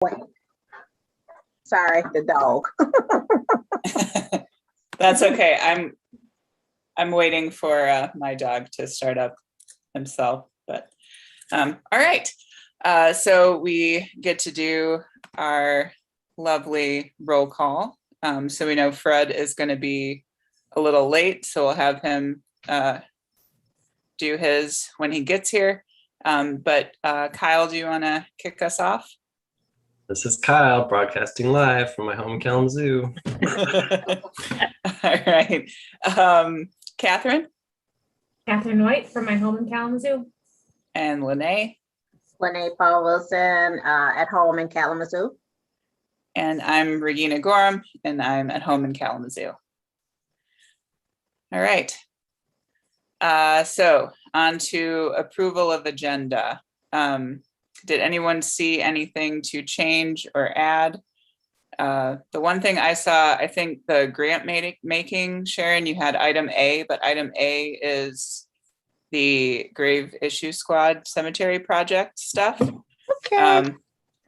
Wait. Sorry, the dog. That's okay. I'm waiting for my dog to start up himself, but all right. So we get to do our lovely roll call. So we know Fred is going to be a little late, so we'll have him do his when he gets here. But Kyle, do you want to kick us off? This is Kyle broadcasting live from my home in Kalamazoo. All right. Catherine? Catherine White from my home in Kalamazoo. And Lene? Lene Paul Wilson, at home in Kalamazoo. And I'm Regina Gorham, and I'm at home in Kalamazoo. All right. So on to approval of agenda. Did anyone see anything to change or add? The one thing I saw, I think the grant making, Sharon, you had item A, but item A is the Grave Issue Squad Cemetery Project stuff. Okay.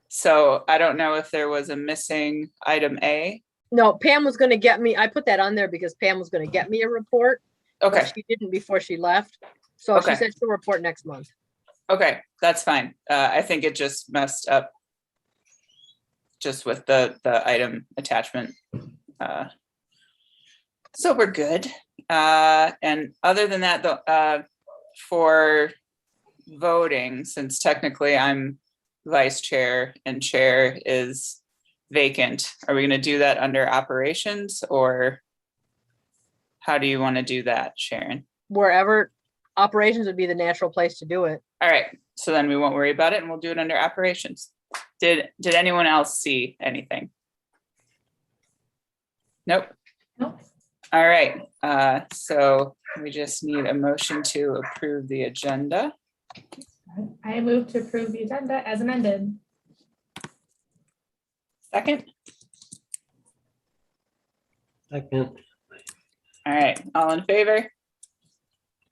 So I don't know if there was a missing item A. No, Pam was gonna get me, I put that on there because Pam was gonna get me a report. but Okay, She didn't before she left. So Okay. she said she'll report next month. okay, that's fine. I think it just messed up just with the item attachment. So we're good. And other than that, though, for voting, since technically I'm vice chair and chair is vacant, are we going to do that under operations, or how do you want to do that, Sharon? Wherever operations would be the natural place to do it. All right, so then we won't worry about it and we'll do it under operations. Did anyone else see anything? Nope. Nope. All right, so we just need a motion to approve the agenda. I move to approve the agenda as amended. Second? Second. All right, all in favor?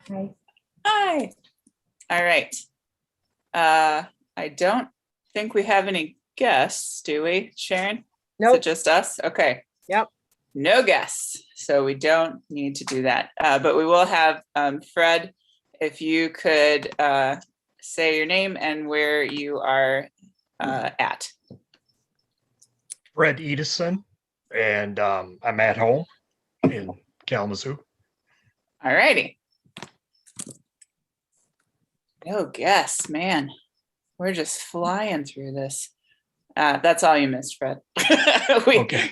Aye. Aye. All right. I don't think we have any guests, do we, Sharon? Is Nope. it just us? Okay. Yep. No guests, so we don't need to do that. But we will have Fred, if you could say your name and where you are at. Fred Edison, and I'm at home in Kalamazoo. All righty. No guests, man. We're just flying through this. That's all you missed, Fred. Okay.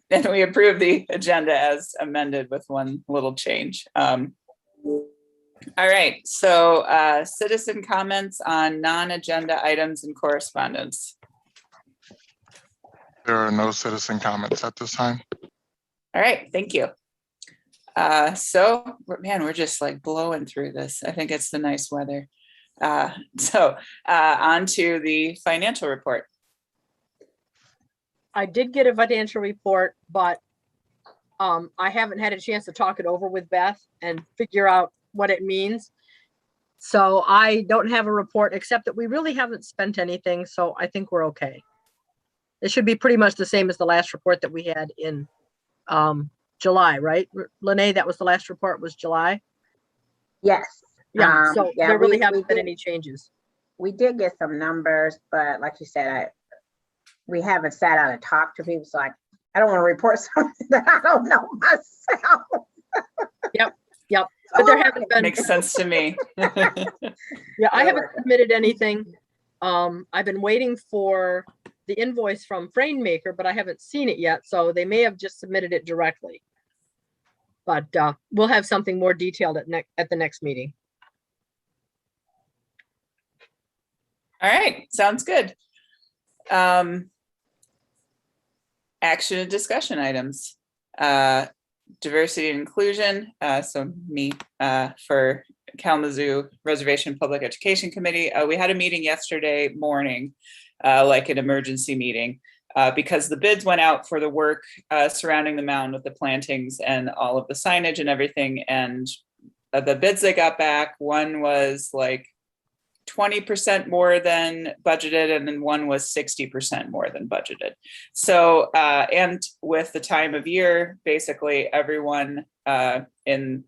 Then we approve the agenda as amended with one little change. All right, so citizen comments on non-agenda items and correspondence. There are no citizen comments at this time. All right, thank you. So, man, we're just like blowing through this. I think it's the nice weather. So on to the financial report. I did get a financial report, but I haven't had a chance to talk it over with Beth and figure out what it means. So I don't have a report, except that we really haven't spent anything, so I think we're okay. It should be pretty much the same as the last report that we had in July, right? Lene, that was the last report, was July? Yes. Yeah, so yeah, there really we haven't been did- any changes. We did get some numbers, but like you said, we haven't sat down and talked to people, so I don't want to report something that I don't know myself. Yep, but there haven't been. Makes sense to me. Yeah, I haven't submitted anything. I've been waiting for the invoice from Framemaker, but I haven't seen it yet, so they may have just submitted it directly. But we'll have something more detailed at the next meeting. All right, sounds good. Action and discussion items. Diversity and inclusion, so me, for Kalamazoo Reservation Public Education Committee. We had a meeting yesterday morning, like an emergency meeting, because the bids went out for the work surrounding the mound with the plantings and all of the signage and everything. And the bids they got back, one was like 20% more than budgeted, and then one was 60% more than budgeted. So, and with the time of year, basically everyone in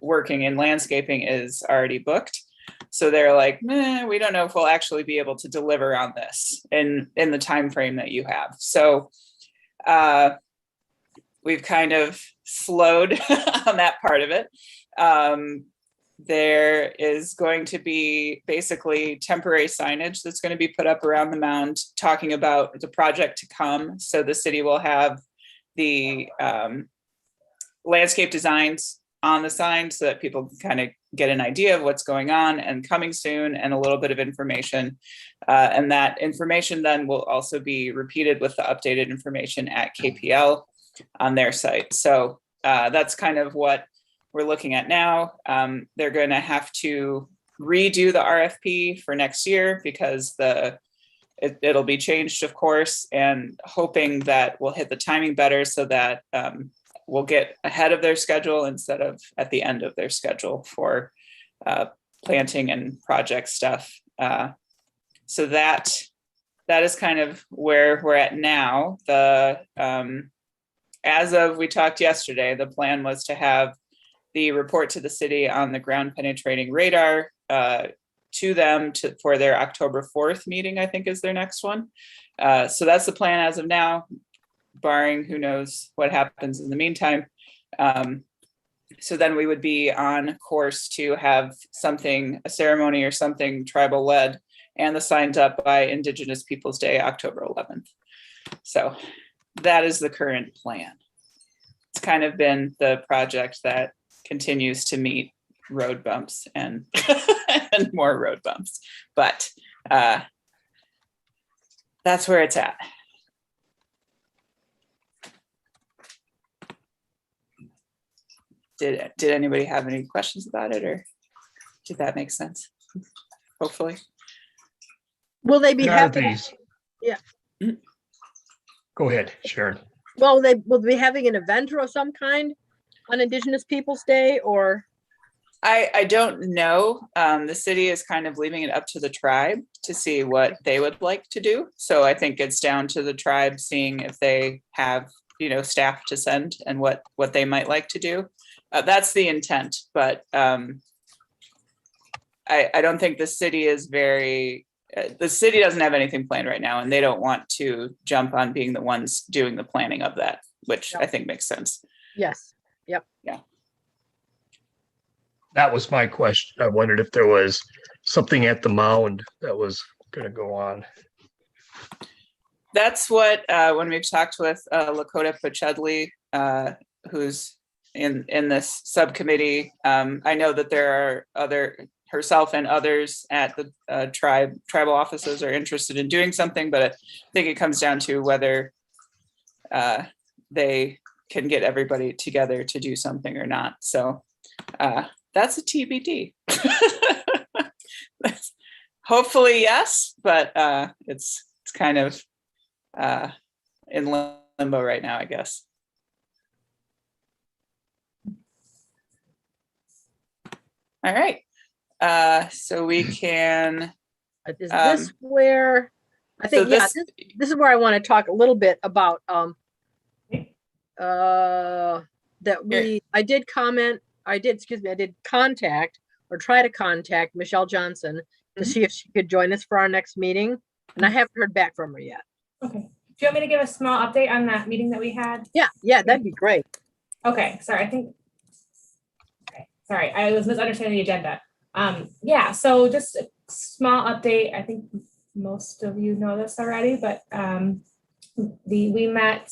working in landscaping is already booked. So they're like, we don't know if we'll actually be able to deliver on this in the time frame that you have. So we've kind of slowed on that part of it. There is going to be basically temporary signage that's going to be put up around the mound talking about the project to come. So the city will have the landscape designs on the sign so that people can kind of get an idea of what's going on and coming soon, and a little bit of information. And that information then will also be repeated with the updated information at KPL on their site. So that's kind of what we're looking at now. They're going to have to redo the RFP for next year because it'll be changed, of course, and hoping that we'll hit the timing better so that we'll get ahead of their schedule instead of at the end of their schedule for planting and project stuff. So that is kind of where we're at now. As of we talked yesterday, the plan was to have the report to the city on the ground penetrating radar to them for their October 4th meeting, I think is their next one. So that's the plan as of now, barring who knows what happens in the meantime. So then we would be on course to have a ceremony or something tribal led, and the signs up by Indigenous Peoples Day, October 11th. So that is the current plan. It's kind of been the project that continues to meet road bumps and, and more road bumps, but that's where it's at. Did anybody have any questions about it, or did that make sense? Hopefully. Will they be There are having? these. Yeah. Go ahead, Sharon. Well, will they be having an event of some kind on Indigenous Peoples Day, or? I don't know. The city is kind of leaving it up to the tribe to see what they would like to do. So I think it's down to the tribe seeing if they have, staff to send and what they might like to do. That's the intent, but I don't think the city is the city doesn't have anything planned right now, and they don't want to jump on being the ones doing the planning of that, which I think makes sense. Yes. Yep. Yeah. That was my question. I wondered if there was something at the mound that was going to go on. That's what, when we've talked with Lakota Pachudley, who's in this subcommittee, I know that there are herself and others at the tribal offices are interested in doing something, but I think it comes down to whether they can get everybody together to do something or not. So that's a TBD. Hopefully yes, but it's kind of in limbo right now, I guess. All right. So we can. Is this where? I think, so this is where I want to talk a little bit about I did contact or try to contact Michelle Johnson to see if she could join us for our next meeting, and I haven't heard back from her yet. Okay. Do you want me to give a small update on that meeting that we had? Yeah, that'd be great. Okay, sorry, I was misunderstanding the agenda. Yeah, so just a small update. I think most of you know this already, but we met,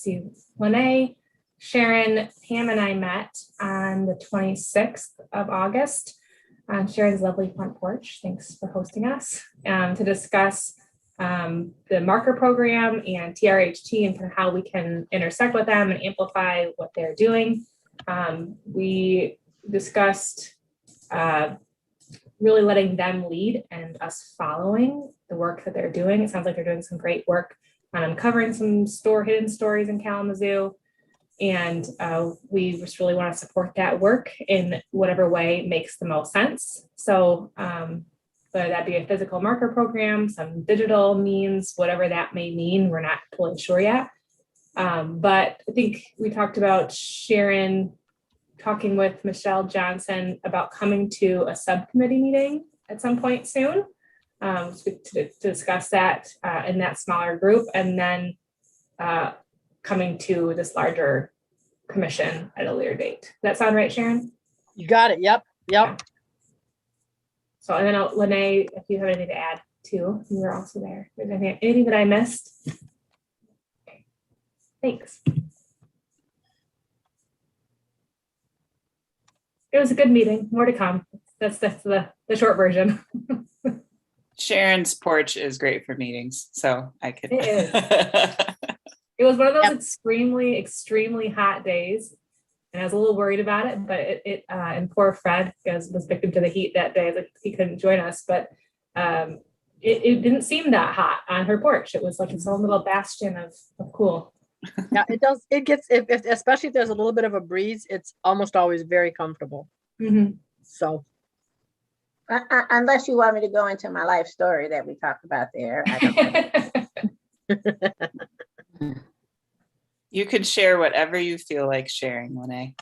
Lene, Sharon, Pam, and I met on the 26th of August on Sharon's lovely front porch. Thanks for hosting us to discuss the marker program and TRHT and kind of how we can intersect with them and amplify what they're doing. We discussed really letting them lead and us following the work that they're doing. It sounds like they're doing some great work on uncovering some hidden stories in Kalamazoo. And we just really want to support that work in whatever way makes the most sense. So whether that be a physical marker program, some digital means, whatever that may mean, we're not totally sure yet. But I think we talked about Sharon talking with Michelle Johnson about coming to a subcommittee meeting at some point soon to discuss that in that smaller group, and then coming to this larger commission at a later date. Does that sound right, Sharon? You got it. Yep. Yep. So, and then Lene, if you have anything to add too, you were also there. Is there anything that I missed? Thanks. It was a good meeting. More to come. That's the short version. Sharon's porch is great for meetings, so I could. It is. It was one of those extremely hot days, and I was a little worried about it. But and poor Fred was victim to the heat that day. Like he couldn't join us, but it didn't seem that hot on her porch. It was like its own little bastion of cool. Yeah, it does. It gets, especially if there's a little bit of a breeze, it's almost always very comfortable. Mm-hmm. So. Unless you want me to go into my life story that we talked about there. I don't You could share whatever you feel like sharing, Lene.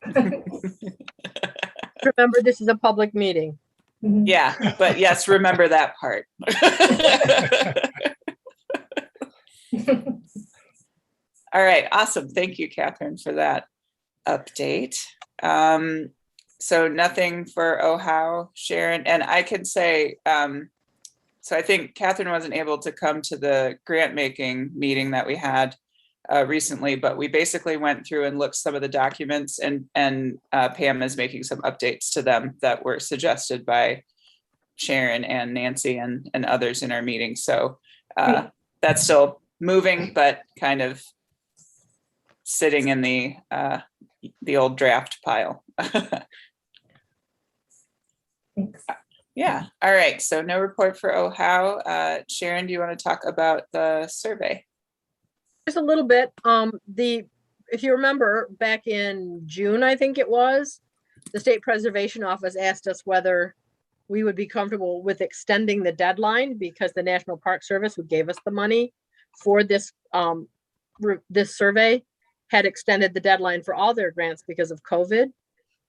Remember, this is a public meeting. Mhm. Yeah, but yes, remember that part. All right, awesome. Thank you, Catherine, for that update. So nothing for OHOW, Sharon, and I can say, so I think Catherine wasn't able to come to the grant making meeting that we had recently, but we basically went through and looked some of the documents, and Pam is making some updates to them that were suggested by Sharon and Nancy and others in our meeting. So that's still moving, but kind of sitting in the old draft pile. Thanks. Yeah. All right. So no report for OHOW. Sharon, do you want to talk about the survey? Just a little bit. If you remember back in June, I think it was, the State Preservation Office asked us whether we would be comfortable with extending the deadline because the National Park Service, who gave us the money for this this survey, had extended the deadline for all their grants because of COVID.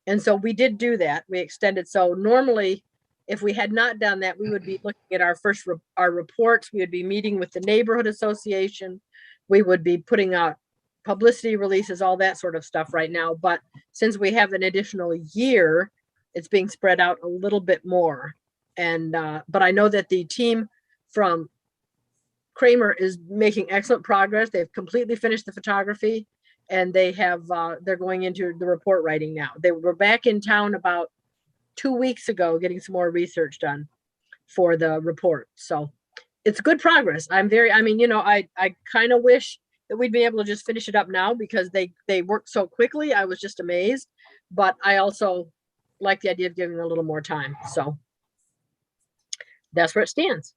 And so we did do that. We extended. So normally, if we had not done that, we would be looking at our reports. We would be meeting with the neighborhood association. We would be putting out publicity releases, all that sort of stuff right now. But since we have an additional year, it's being spread out a little bit more. And but I know that the team from Kramer is making excellent progress. They've completely finished the photography, and they have they're going into the report writing now. They were back in town about 2 weeks ago getting some more research done for the report. So it's good progress. I mean, you know, I kind of wish that we'd be able to just finish it up now because they worked so quickly. I was just amazed, but I also like the idea of giving them a little more time. So that's where it stands.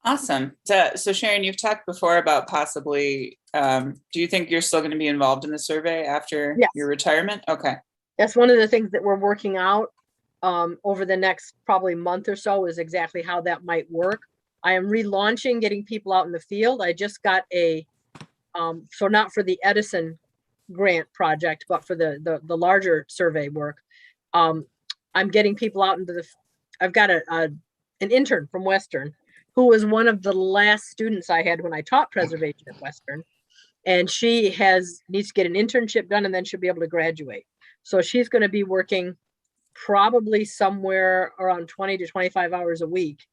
Awesome. So Sharon, you've talked before about possibly, do you think you're still going to be involved in the survey after Yes. your retirement? Okay. That's one of the things that we're working out over the next probably month or so, is exactly how that might work. I am relaunching getting people out in the field. I just got a, so not for the Edison grant project, but for the larger survey work. I'm getting people out into I've got an intern from Western who was one of the last students I had when I taught preservation at Western. And she needs to get an internship done, and then she'll be able to graduate. So she's going to be working probably somewhere around 20 to 25 hours a week.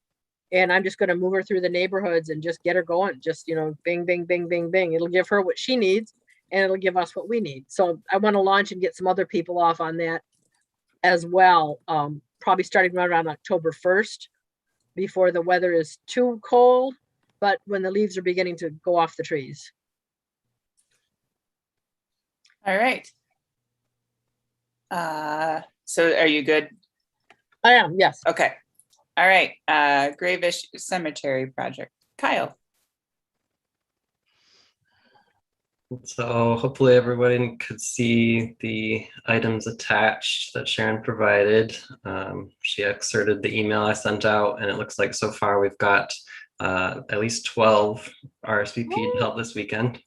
And I'm just going to move her through the neighborhoods and just get her going. Just, you know, bing, bing, bing, bing, bing. It'll give her what she needs, and it'll give us what we need. So I want to launch and get some other people off on that as well. Probably starting right around October 1st, before the weather is too cold, but when the leaves are beginning to go off the trees. All right. So are you good? I am, yes. Okay. All right. Gravish Cemetery project. Kyle. So hopefully everybody could see the items attached that Sharon provided. She excerpted the email I sent out, and it looks like so far we've got at least 12 RSVP'd to help this weekend.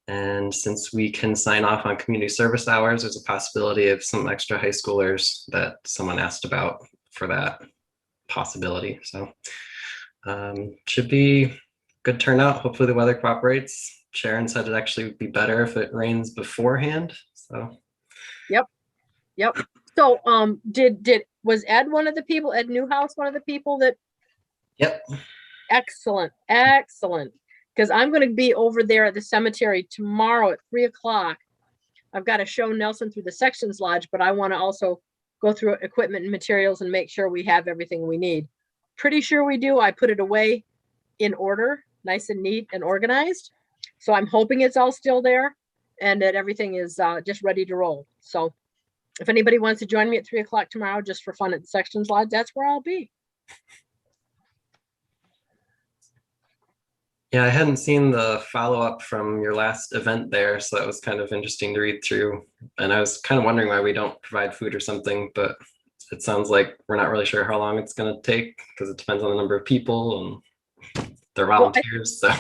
And since we can sign off on community service hours, there's a possibility of some extra high schoolers that someone asked about for that possibility. So should be good turnout. Hopefully the weather cooperates. Sharon said it'd actually be better if it rains beforehand. So Yep. So, was Ed one of the people, Ed Newhouse, one of the people that? Yep. Excellent. Because I'm going to be over there at the cemetery tomorrow at 3:00. I've got to show Nelson through the sections lodge, but I want to also go through equipment and materials and make sure we have everything we need. Pretty sure we do. I put it away in order, nice and neat and organized. So I'm hoping it's all still there and that everything is just ready to roll. So if anybody wants to join me at 3:00 tomorrow, just for fun at the sections lodge, that's where I'll be. Yeah, I hadn't seen the follow-up from your last event there, so that was kind of interesting to read through. And I was kind of wondering why we don't provide food or something, but it sounds like we're not really sure how long it's going to take because it depends on the number of people and their volunteers. So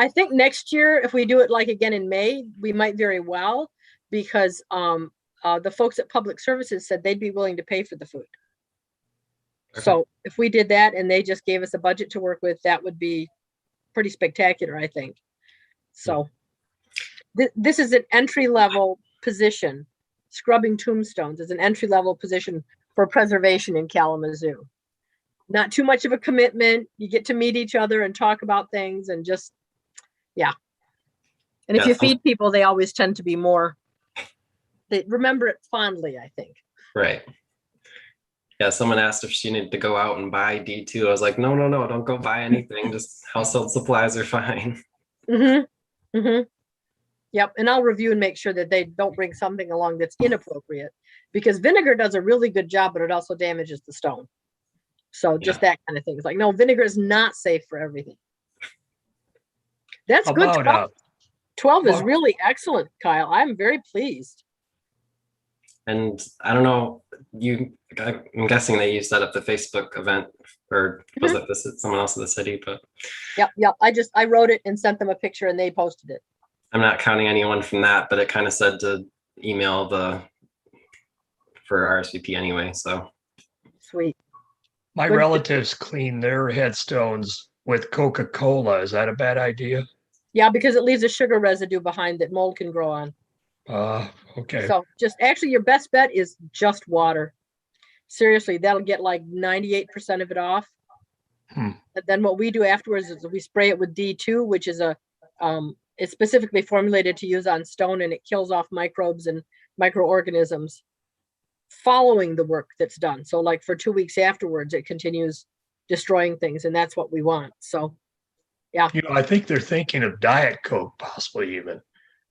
I think next year, if we do it like again in May, we might very well, because the folks at Public Services said they'd be willing to pay for the food. Okay. So if we did that and they just gave us a budget to work with, that would be pretty spectacular, I think. So this is an entry-level position. Scrubbing tombstones is an entry-level position for preservation in Kalamazoo. Not too much of a commitment. You get to meet each other and talk about things and just, yeah. And if you feed people, they always tend to be more, they remember it fondly, I think. right. Yeah, someone asked if she needed to go out and buy D2. I was like, no, don't go buy anything. Just household supplies are fine. Mm-hmm. Mm-hmm. Yep. And I'll review and make sure that they don't bring something along that's inappropriate, because vinegar does a really good job, but it also damages the stone. So just that kind of thing. It's like, no, vinegar is not safe for everything. That's good. 12 is really excellent, Kyle. I'm very pleased. And I don't know, I'm guessing that you set up the Facebook event, or was it someone else in the city? But Yep. I wrote it and sent them a picture and they posted it. I'm not counting anyone from that, but it kind of said to email for RSVP anyway. So sweet. My relatives clean their headstones with Coca-Cola. Is that a bad idea? Yeah, because it leaves a sugar residue behind that mold can grow on. Okay. So just actually your best bet is just water. Seriously, that'll get like 98% of it off. And then what we do afterwards is we spray it with D2, which is it's specifically formulated to use on stone, and it kills off microbes and microorganisms following the work that's done. So like for 2 weeks afterwards, it continues destroying things, and that's what we want. So yeah. I think they're thinking of Diet Coke, possibly even.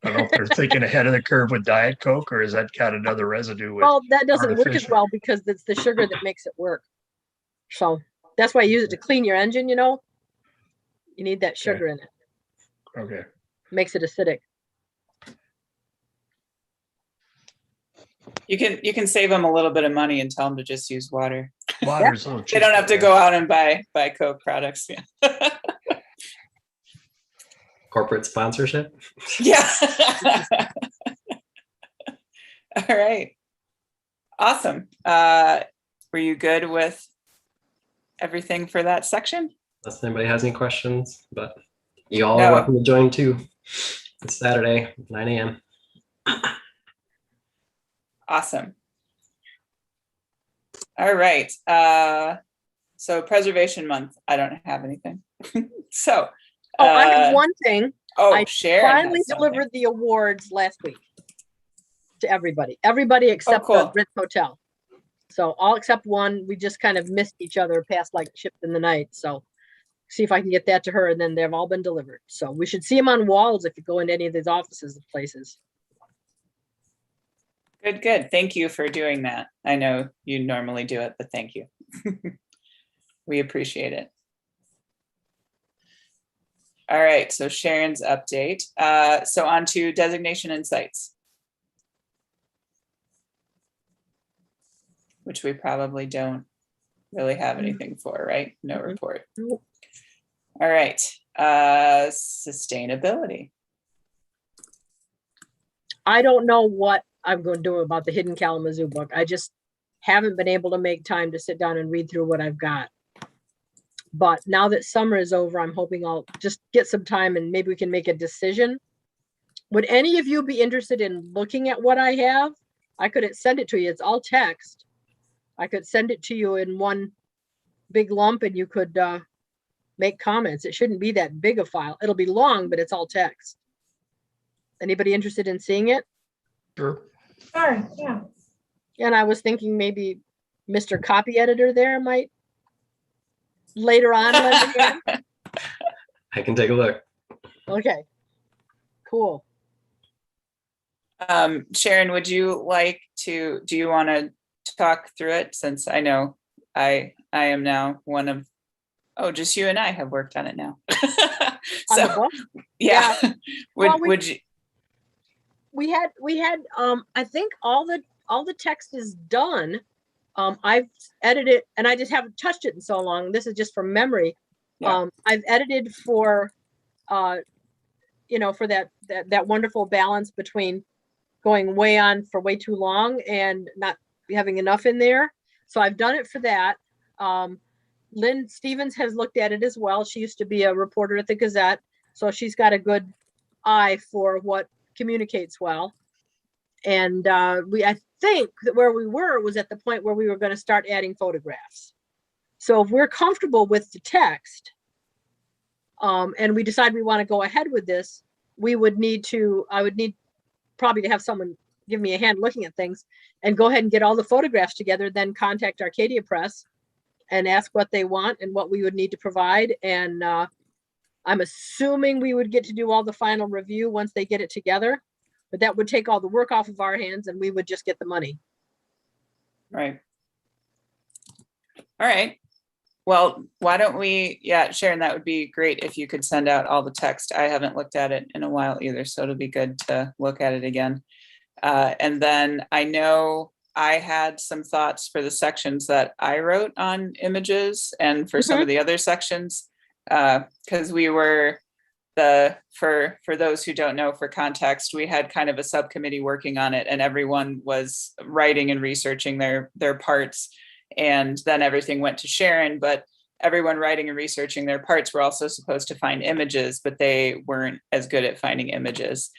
I don't know if they're thinking ahead of the curve with Diet Coke, or is that got another residue? Well, that doesn't work as well because it's the sugar that makes it work. So that's why I use it to clean your engine, You need that sugar in it. Okay. Makes it acidic. You can save them a little bit of money and tell them to just use water. Water's a little They don't have to go out and buy Coke products. Yeah. corporate sponsorship. Yeah. All right. Awesome. Were you good with everything for that section? Unless anybody has any questions, but you all are welcome to join too. It's Saturday, 9 a.m. Awesome. All right. So Preservation Month, I don't have anything. So. I have one thing. I Sharon finally delivered the awards last week to everybody. Everybody except the Ritz Hotel. So all except one. We just kind of missed each other past like shift in the night. So see if I can get that to her, and then they've all been delivered. So we should see them on walls if you go into any of these offices and places. Good. Thank you for doing that. I know you normally do it, but thank you. We appreciate it. All right, so Sharon's update. So on to designation and sites, which we probably don't really have anything for, right? No report. Nope. All right, sustainability. I don't know what I'm going to do about the Hidden Kalamazoo book. I just haven't been able to make time to sit down and read through what I've got. But now that summer is over, I'm hoping I'll just get some time and maybe we can make a decision. Would any of you be interested in looking at what I have? I could send it to you. It's all text. I could send it to you in one big lump and you could make comments. It shouldn't be that big a file. It'll be long, but it's all text. Anybody interested in seeing it? Sure. Sure, yeah. And I was thinking maybe Mr. Copy Editor there might later on lend a hand. I can take a look. Okay, cool. Sharon, would you like to, do you want to talk through it, since I know I am now one of, oh, just you and I have worked on it now. On the book? Yeah. Well, Would you? We had I think all the text is done. I've edited and I just haven't touched it in so long. This is just from memory. Yeah. I've edited for for that wonderful balance between going way on for way too long and not having enough in there. So I've done it for that. Lynn Stevens has looked at it as well. She used to be a reporter at the Gazette, so she's got a good eye for what communicates well. And I think that where we were was at the point where we were going to start adding photographs. So if we're comfortable with the text, and we decide we want to go ahead with this, I would need probably to have someone give me a hand looking at things and go ahead and get all the photographs together, then contact Arcadia Press and ask what they want and what we would need to provide. And I'm assuming we would get to do all the final review once they get it together, but that would take all the work off of our hands and we would just get the money. Right. All right. Well, why don't we, yeah, Sharon, that would be great if you could send out all the text. I haven't looked at it in a while either, so it'll be good to look at it again. And then I know I had some thoughts for the sections that I wrote on images and for some of the other sections, because we were for those who don't know, for context, we had kind of a subcommittee working on it and everyone was writing and researching their parts. And then everything went to Sharon, but everyone writing and researching their parts were also supposed to find images, but they weren't as good at finding images,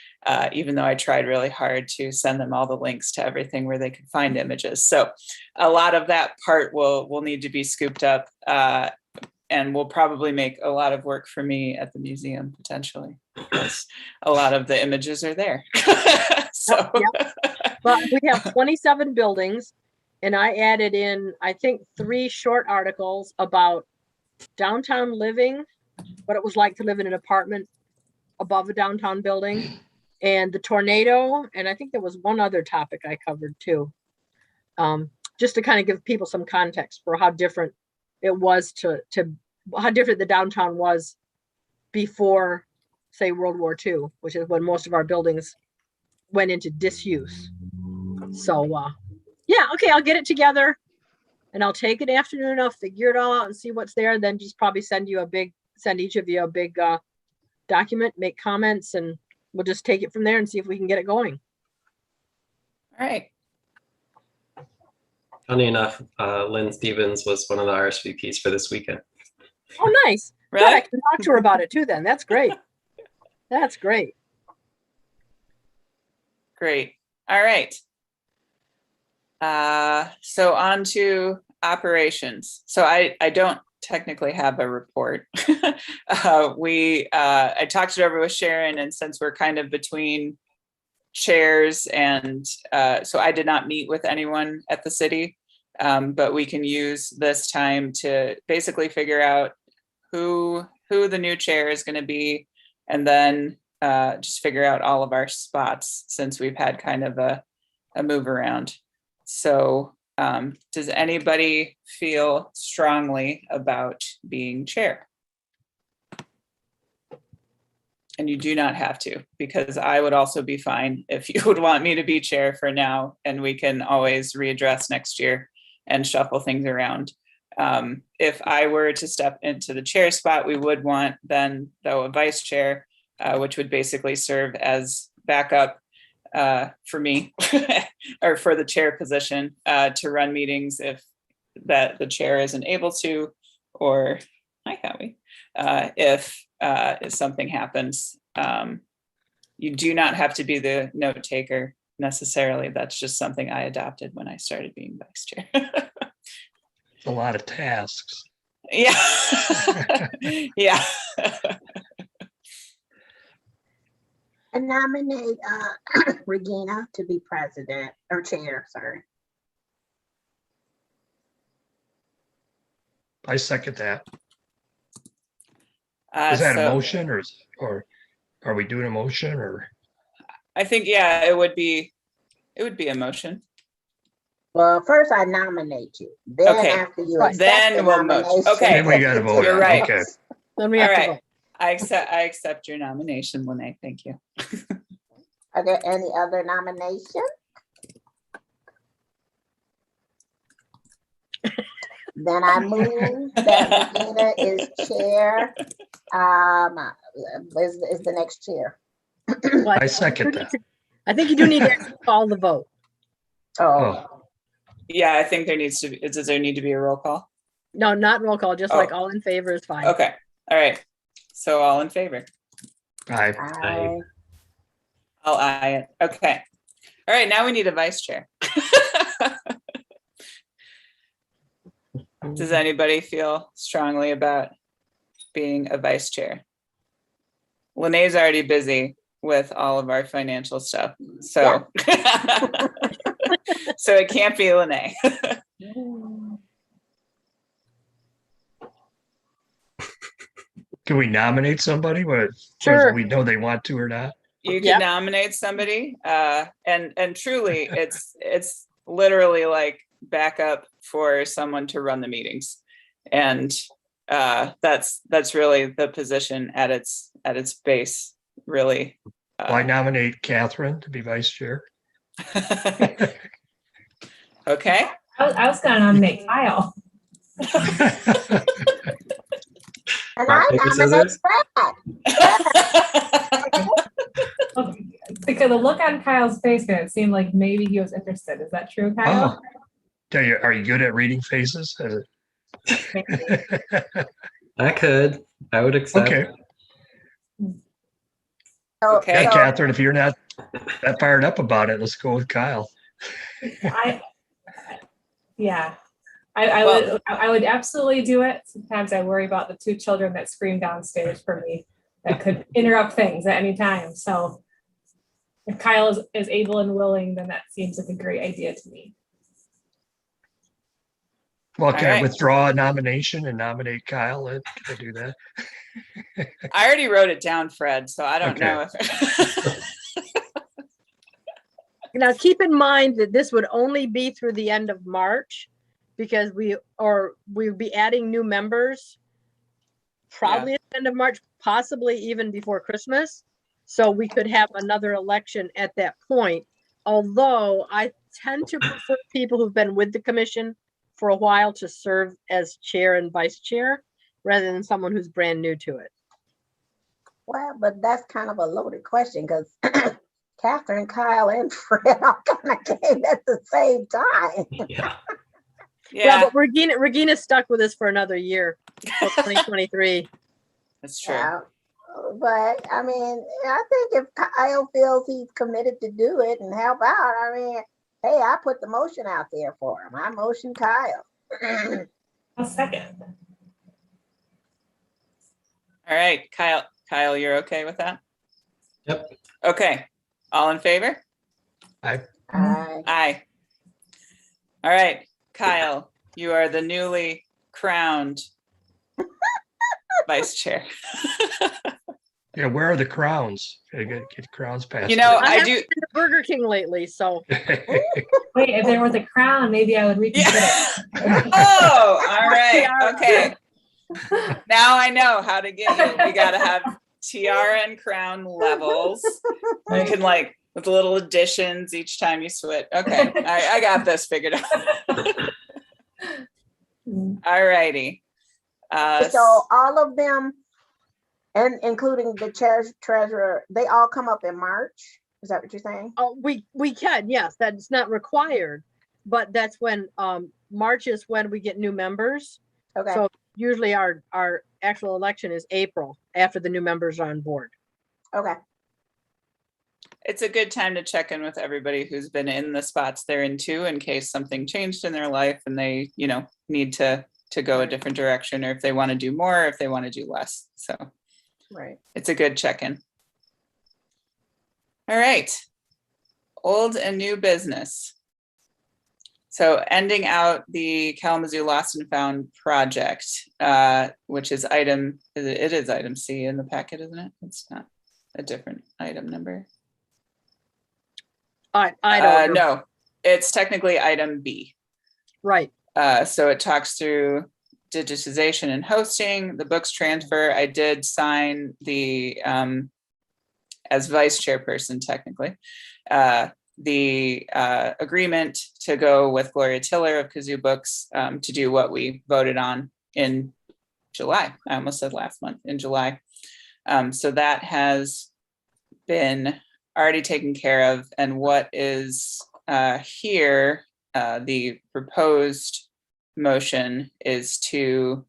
even though I tried really hard to send them all the links to everything where they could find images. So a lot of that part will need to be scooped up and will probably make a lot of work for me at the museum, potentially, because a lot of the images are there. So, yep. But we have 27 buildings. And I added in, I think, 3 short articles about downtown living, what it was like to live in an apartment above a downtown building, and the tornado. And I think there was one other topic I covered too, just to kind of give people some context for how different it was to how different the downtown was before, say, World War II, which is when most of our buildings went into disuse. So, yeah, okay, I'll get it together and I'll take an afternoon, I'll figure it all out and see what's there, and then just probably send each of you a big document, make comments, and we'll just take it from there and see if we can get it going. all right. Funny enough, Lynn Stevens was one of the RSVPs for this weekend. Oh, nice. Good, Really? I can talk to her about it too then. That's great. That's great. Great. All right. So on to operations. So I don't technically have a report. I talked it over with Sharon, and since we're kind of between chairs, and so I did not meet with anyone at the city, but we can use this time to basically figure out who the new chair is going to be, and then just figure out all of our spots since we've had kind of a move around. So does anybody feel strongly about being chair? And you do not have to, because I would also be fine if you would want me to be chair for now, and we can always readdress next year and shuffle things around. If I were to step into the chair spot, we would want then, though, a vice chair, which would basically serve as backup for me or for the chair position to run meetings if that the chair isn't able to, or hi Howie, if something happens. You do not have to be the note taker necessarily. That's just something I adopted when I started being vice chair. A lot of tasks. Yeah. Yeah. I nominate Regina to be president or chair, sorry. I second that. Is that a So motion or are we doing a motion or? I think, yeah, it would be a motion. Well, first I nominate you. Then Okay. after you Right. accept Then the we'll motion. nomination. Okay. Then we gotta vote. You're right. Okay. Then we All have to right. vote. I accept your nomination, Lene. Thank you. Are there any other nominations? Then I move that Regina is chair, is the next chair. But I second that. I think you do need to actually call the vote. Oh, Yeah, I think there needs to be, does there need to be a roll call? No, not roll call, just like all in favor is fine. Okay. All right. So all in favor? Aye. I, I'll aye it. Okay. All right. Now we need a vice chair. Does anybody feel strongly about being a vice chair? Lene's already busy with all of our financial stuff. So, so it can't be Lene. Can we nominate somebody? Whether Sure. we know they want to or not? You can Yep. nominate somebody, and truly, it's literally like backup for someone to run the meetings, and that's really the position at its base, really. Why nominate Catherine to be vice chair? Okay. I was gonna nominate Kyle. and Rock, I paper, nominate scissors? Brad. Because the look on Kyle's face made it seem like maybe he was interested. Is that true, Kyle? Oh, tell you, are you good at reading faces? I would accept. Okay. So- Okay. Yeah, so- Catherine, if you're not that fired up about it, let's go with Kyle. Yeah. I would absolutely do it. Sometimes I worry about the two children that scream downstairs for me that could interrupt things at any time. So if Kyle is able and willing, then that seems like a great idea to me. Well, can All I right. withdraw a nomination and nominate Kyle? Can I do that? I already wrote it down, Fred, so I don't Okay. know if. Now, keep in mind that this would only be through the end of March because we'll be adding new members probably at the end of March, possibly even before Christmas. So we could have another election at that point. Although I tend to prefer people who've been with the commission for a while to serve as chair and vice chair rather than someone who's brand new to it. Well, but that's kind of a loaded question because Catherine, Kyle, and Fred all kind of came at the same time. Yeah. Yeah, Well, but Regina's stuck with us for another year, till 2023. that's true. Yeah. But I mean, I think if Kyle feels he's committed to do it and help out, I mean, hey, I put the motion out there for him. I motion Kyle. A second. All right, Kyle, you're okay with that? Yep. Okay, all in favor? Aye. Aye. All right, Kyle, you are the newly crowned vice chair. Yeah, where are the crowns? Gotta get crowns passed. You know, I I haven't do. been to Burger King lately, so Wait, if there was a crown, maybe I would reconsider. Yeah. Oh, all right. Yeah. Okay. Now I know how to get you. We gotta have tiara and crown levels. You can like with little additions each time you switch. Okay, I got this figured out. All righty. So all of them, and including the treasurer, they all come up in March? Is that what you're saying? Oh, we can, yes, that's not required, but that's when, March is when we get new members. Okay, So usually our actual election is April, after the new members are on board. okay, It's a good time to check in with everybody who's been in the spots they're in too, in case something changed in their life and they, need to go a different direction, or if they want to do more, or if they want to do less. So right. it's a good check-in. All right, old and new business. So ending out the Kalamazoo Lost and Found project, which is it is item C in the packet, isn't it? It's not a different item number. I don't know. No, it's technically item B. Right, So it talks through digitization and hosting, the books transfer. I did sign the, as vice chairperson technically, the agreement to go with Gloria Tiller of Kazoo Books to do what we voted on in July. I almost said last month, in July. So that has been already taken care of. And what is here, the proposed motion is to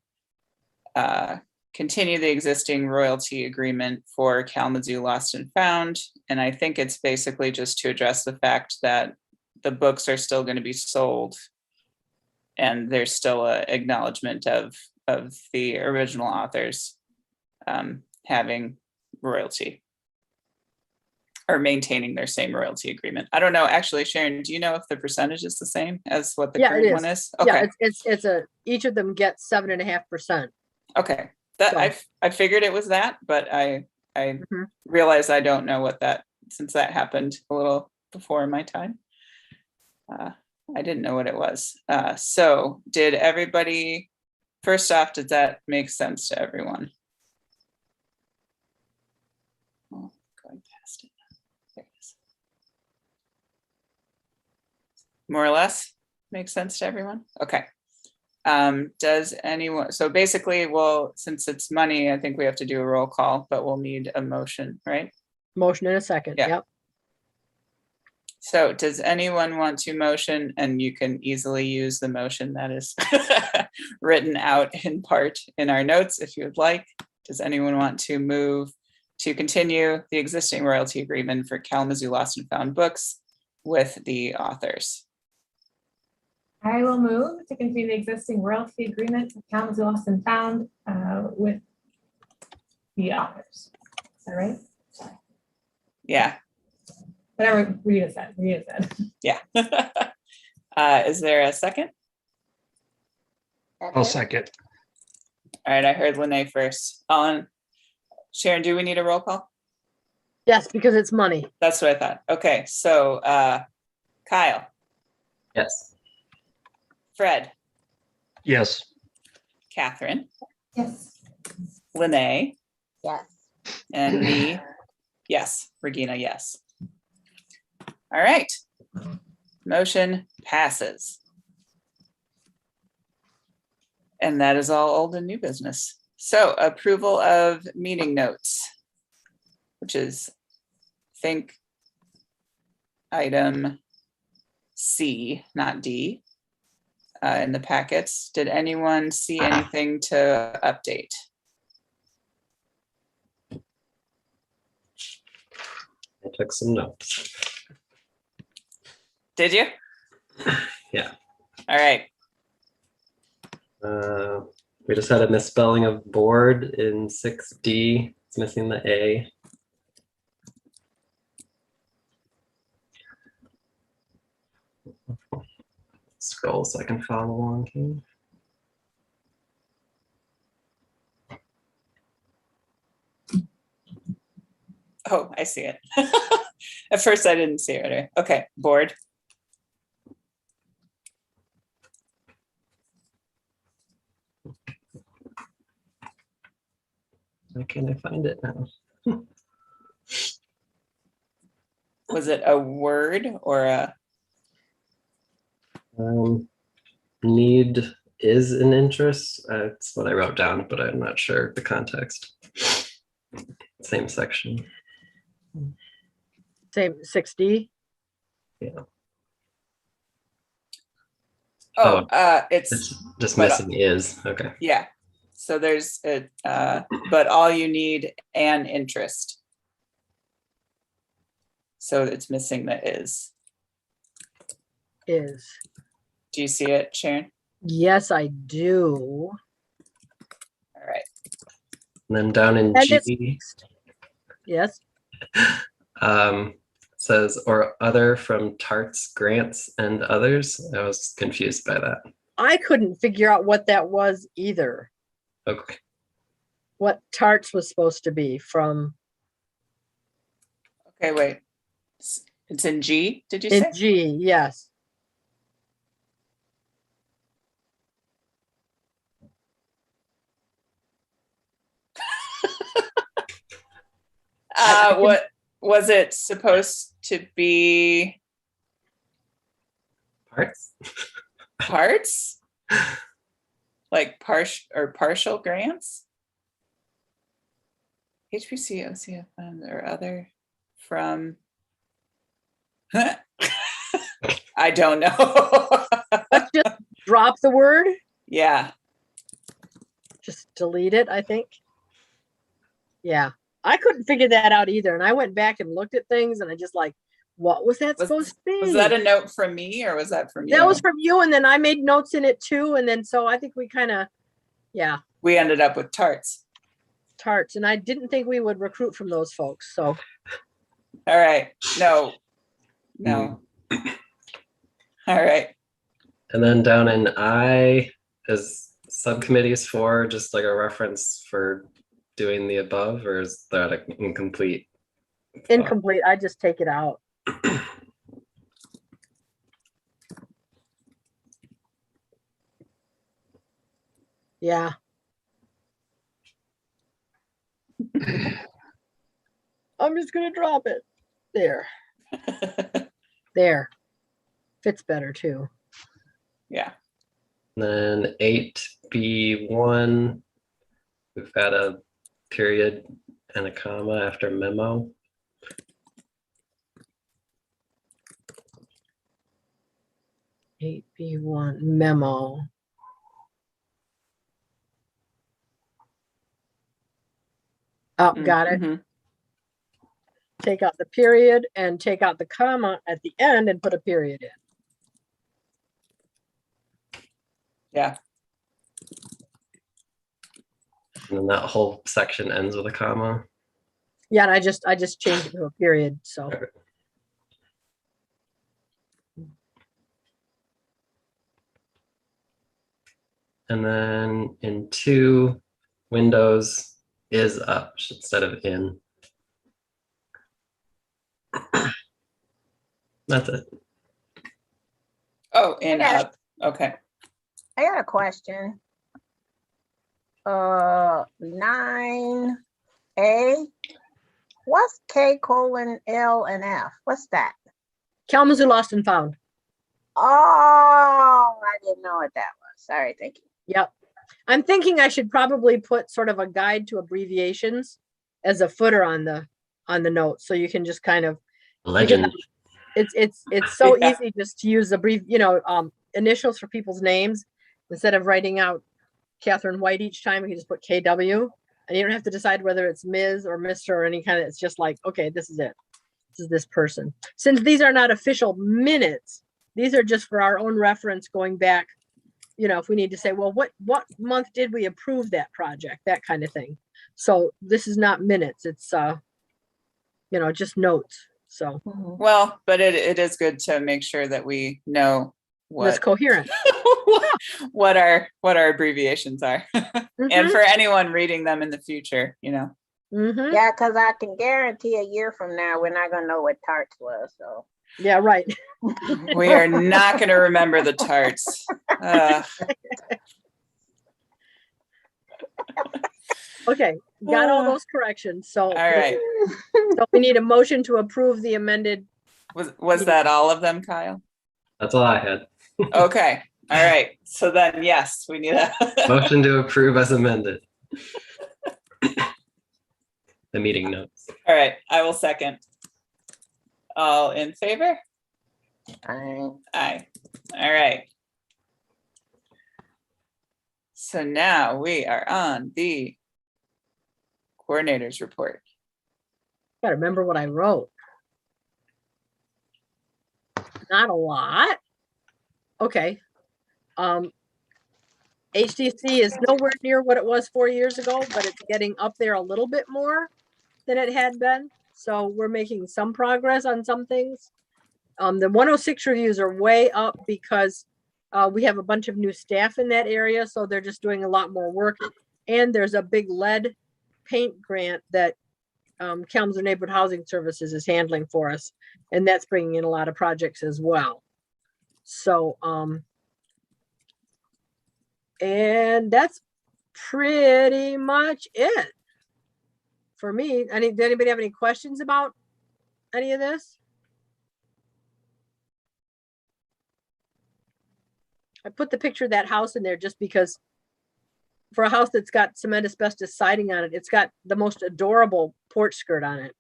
continue the existing royalty agreement for Kalamazoo Lost and Found. And I think it's basically just to address the fact that the books are still going to be sold and there's still an acknowledgement of the original authors having royalty or maintaining their same royalty agreement. I don't know, actually, Sharon, do you know if the percentage is the same as what the Yeah, current it one is. is? Okay, Yeah, each of them gets 7.5%. okay. That So- I figured it was that, but I Mhm. realized I don't know what that, since that happened a little before my time. I didn't know what it was. So did everybody, first off, did that make sense to everyone? Oh, going past it. There it is. More or less make sense to everyone? Okay. Does anyone, so basically, well, since it's money, I think we have to do a roll call, but we'll need a motion, right? Motion in a second, Yeah. yep. So does anyone want to motion, and you can easily use the motion that is written out in part in our notes if you would like. Does anyone want to move to continue the existing royalty agreement for Kalamazoo Lost and Found books with the authors? I will move to continue the existing royalty agreement with Kalamazoo Lost and Found with the authors. Is that right? Yeah, Whatever Rita said. yeah. Is there a second? I'll second. All right, I heard Lene first. Sharon, do we need a roll call? Yes, because it's money. That's what I thought. Okay, so Kyle, Yes. Fred, Yes. Catherine, Yes. Lene, Yes. and me, yes. Regina, yes. All right. Motion passes. And that is all old and new business. So approval of meeting notes, which is, I think, item C, not D, in the packets. Did anyone see anything to update? I took some notes. Did you? Yeah. All right. We just had a misspelling of board in 6D. It's missing the A. Scroll so I can follow along here. Oh, I see it. At first I didn't see it right away. Okay, board. Why can't I find it now? Was it a word or a, Need is an interest. That's what I wrote down, but I'm not sure the context. Same section. Same 6D. it's, It's just but, missing is. Okay. yeah. So there's a, but all you need an interest. So it's missing the is. Is. Do you see it, Sharon? Yes, I do. All right. And then down in And G, Yes. says or other from tarts, grants, and others. I was confused by that. I couldn't figure out what that was either. Okay. What tarts was supposed to be from Okay, wait. It's in G, did you in say? G, yes. What was it supposed to be? Parts? Parts? Like partial grants? HPC, OCF fund or other from I don't know. Let's just drop the word, Yeah. just delete it, I think. Yeah, I couldn't figure that out either. And I went back and looked at things and I just like, what was that supposed to be? Was that a note from me or was that from you? That was from you, and then I made notes in it too. And then so I think we kind of, yeah, We ended up with tarts. tarts. And I didn't think we would recruit from those folks. So All right. No. All right. And then down in I is subcommittees for just like a reference for doing the above, or is that an incomplete? incomplete. I just take it out. Yeah. I'm just gonna drop it. There. There. Fits better too. Yeah. Then 8B1, we've got a period and a comma after memo. Eight B1 memo. Oh, got it. Mhm. Take out the period and take out the comma at the end and put a period in. Yeah. And then that whole section ends with a comma. Yeah, and I just changed it to a period. So And then in 2, Windows is up instead of in. That's it. Oh, and Okay. up. Okay. I got a question. 9A. What's K:(L) and F? What's that? Kalamazoo lost and found. Oh, I didn't know what that was. Sorry, thank you. Yep. I'm thinking I should probably put sort of a guide to abbreviations as a footer on the note, so you can just kind of, Legend. it's so Yeah. easy just to use initials for people's names instead of writing out Catherine White each time. You can just put KW, and you don't have to decide whether it's Ms. or Mr. or any kind of. It's just like, okay, this is it. This is this person. Since these are not official minutes, these are just for our own reference going back. If we need to say, well, what month did we approve that project, that kind of thing. So this is not minutes. It's just notes. So Well, but it is good to make sure that we know it's what coherent. what our abbreviations are. And Mhm. for anyone reading them in the future, Mhm. Yeah, because I can guarantee a year from now, we're not gonna know what tarts was, so. Yeah, right. we are not going to remember the tarts. Okay, got all those corrections. So, All right. so we need a motion to approve the amended. Was that all of them, Kyle? That's all I had. Okay. All right. So then, yes, we need a Motion to approve as amended. The meeting notes. All right. I will second. All in favor? Aye. Aye. All right. So now we are on the coordinators report. Gotta remember what I wrote. Not a lot. Okay. HDC is nowhere near what it was 4 years ago, but it's getting up there a little bit more than it had been. So we're making some progress on some things. The 106 reviews are way up because we have a bunch of new staff in that area, so they're just doing a lot more work. And there's a big lead paint grant that Kalamazoo Neighborhood Housing Services is handling for us, and that's bringing in a lot of projects as well. So, and that's pretty much it for me. Did anybody have any questions about any of this? I put the picture of that house in there just because for a house that's got cement asbestos siding on it, it's got the most adorable porch skirt on it.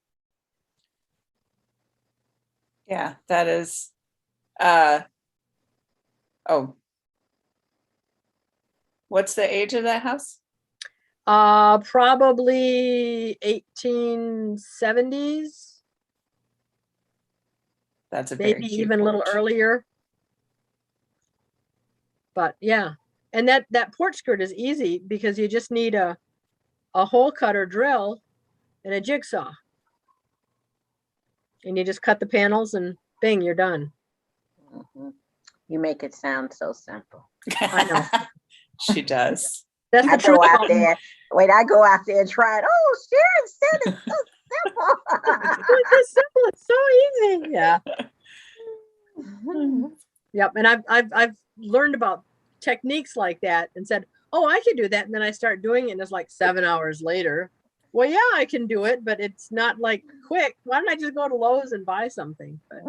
Yeah, that is, oh. What's the age of that house? Probably 1870s, That's a very maybe cute even a little porch. earlier. But yeah, and that porch skirt is easy because you just need a hole cutter drill and a jigsaw. And you just cut the panels and bing, you're done. Mhm. You make it sound so simple. I know. She does. That's I the truth. go out about- there. Wait, I go out there and try it. Oh, Sharon said it's so simple. It's so simple. It's so easy. Yeah. Yep. And I've learned about techniques like that and said, oh, I can do that. And then I start doing it and it's like 7 hours later. Well, yeah, I can do it, but it's not like quick. Why don't I just go to Lowe's and buy something? But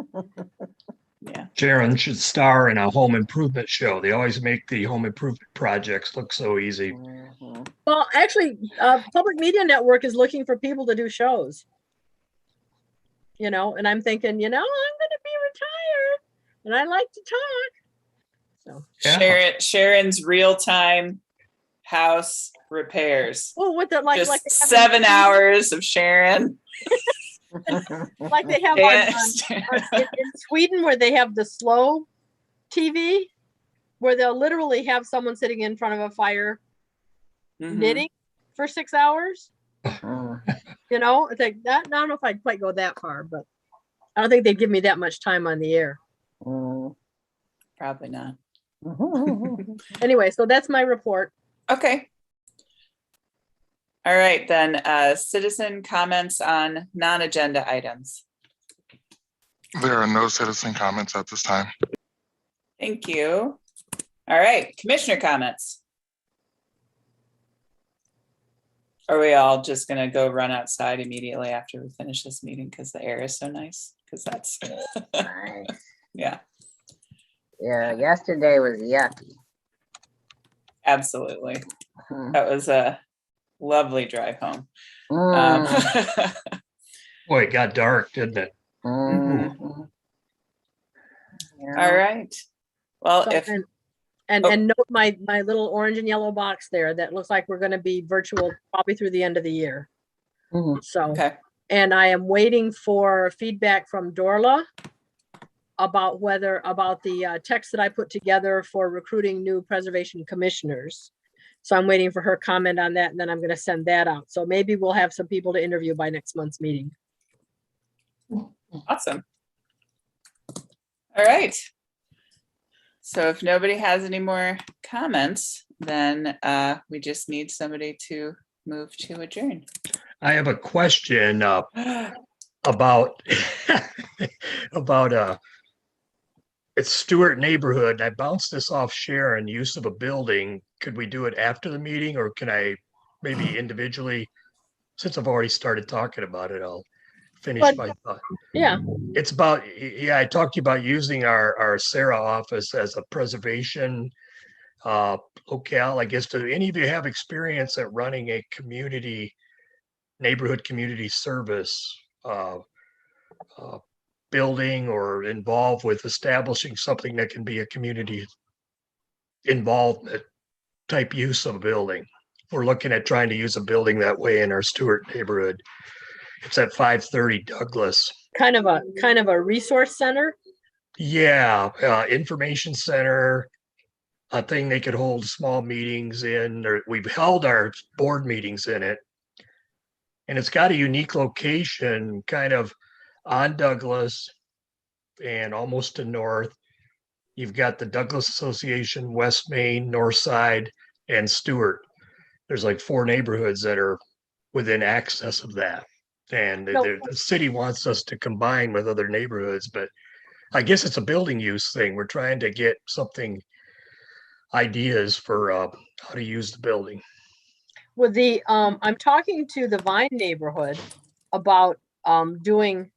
Yeah. Sharon should star in a home improvement show. They always make the home improvement projects look so easy. Mhm. well, actually, Public Media Network is looking for people to do shows. You know, and I'm thinking, I'm going to be retired and I like to talk. So, Yeah. Sharon's real-time house repairs. oh, with the like Just they have 7 hours of Sharon. like they have in Sweden where they have the slow TV, where they'll literally have someone sitting in front of a fire Mhm. knitting for 6 hours. Mhm. It's like that. I don't know if I'd quite go that far, but I don't think they'd give me that much time on the air. Mhm. Probably not. Anyway, so that's my report. Okay. All right, then, citizen comments on non-agenda items. There are no citizen comments at this time. Thank you. All right, commissioner comments. Are we all just gonna go run outside immediately after we finish this meeting because the air is so nice? Because that's, Nice. yeah, Yeah, yesterday was yucky. absolutely. Mhm. That was a lovely drive home. Mm. Boy, it got dark, didn't it? Mhm. Yeah. All right. Well, So, if, and Oh. note my little orange and yellow box there that looks like we're going to be virtual probably through the end of the year. Mhm. So, okay, and I am waiting for feedback from Dorla about the text that I put together for recruiting new preservation commissioners. So I'm waiting for her comment on that, and then I'm going to send that out. So maybe we'll have some people to interview by next month's meeting. awesome. All right. So if nobody has any more comments, then we just need somebody to move to adjourn. I have a question about about it's Stewart neighborhood. And I bounced this off Sharon, use of a building. Could we do it after the meeting or can I maybe individually, since I've already started talking about it, I'll finish But- my thought. Yeah, It's about, yeah, I talked to you about using our Sarah office as a preservation locale. I guess, do any of you have experience at running a neighborhood community service building, or involved with establishing something that can be a community involvement type use of a building? We're looking at trying to use a building that way in our Stewart neighborhood. It's at 530 Douglas. kind of a resource center. Yeah, information center, a thing they could hold small meetings in, or we've held our board meetings in it. And it's got a unique location kind of on Douglas and almost to north. You've got the Douglas Association, West Main, North Side, and Stewart. There's like 4 neighborhoods that are within access of that. And No. the city wants us to combine with other neighborhoods, but I guess it's a building use thing. We're trying to get ideas for how to use the building. With the, I'm talking to the Vine neighborhood about doing,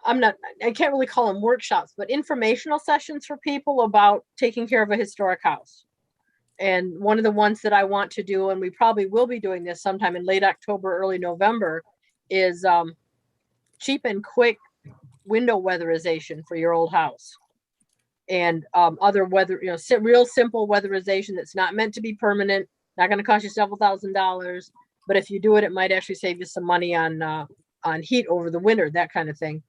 I can't really call them workshops, but informational sessions for people about taking care of a historic house. And one of the ones that I want to do, and we probably will be doing this sometime in late October, early November, is cheap and quick window weatherization for your old house. And other weather, real simple weatherization that's not meant to be permanent, not going to cost you several $1,000s, but if you do it, it might actually save you some money on heat over the winter, that kind of thing.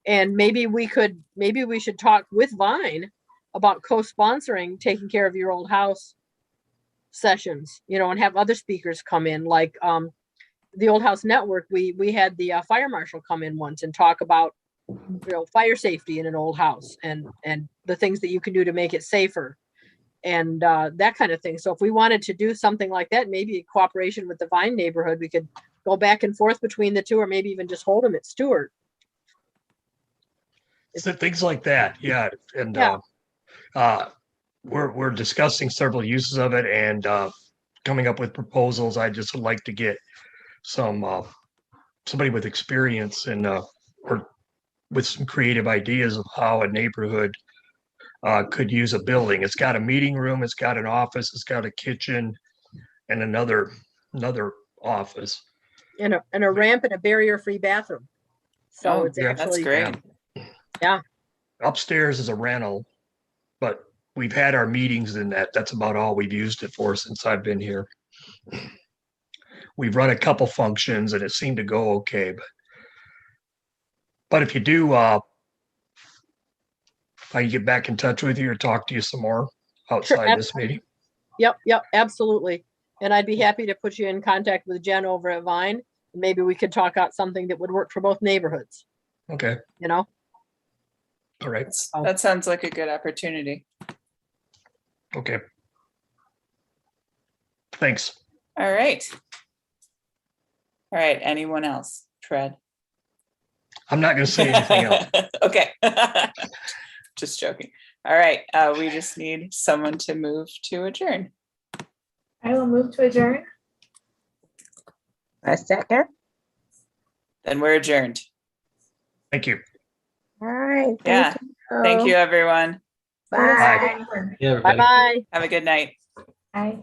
And maybe we should talk with Vine about co-sponsoring taking care of your old house sessions, and have other speakers come in, like the Old House Network. We had the fire marshal come in once and talk about fire safety in an old house and the things that you can do to make it safer and that kind of thing. So if we wanted to do something like that, maybe in cooperation with the Vine neighborhood, we could go back and forth between the two, or maybe even just hold them at Stewart. So things like that, yeah. And Yeah. we're discussing several uses of it and coming up with proposals. I just would like to get somebody with experience and or with some creative ideas of how a neighborhood could use a building. It's got a meeting room, it's got an office, it's got a kitchen, and another office. And a ramp and a barrier-free bathroom. So Oh, it's yeah, That's actually, great. Upstairs is a rental, but we've had our meetings in that. That's about all we've used it for since I've been here. We've run a couple functions and it seemed to go okay, but if you do, I can get back in touch with you or talk to you some more outside this meeting. Yep, absolutely. And I'd be happy to put you in contact with Jen over at Vine. Maybe we could talk out something that would work for both neighborhoods, Okay, all right, That sounds like a good opportunity. okay. Thanks. All right. All right, anyone else? Fred? I'm not gonna say anything else. Okay. Just joking. All right, we just need someone to move to adjourn. I will move to adjourn. A second. Then we're adjourned. Thank you. All right. Yeah. Thank you, everyone. Bye. Yeah, everybody. Bye-bye. Have a good night. Bye.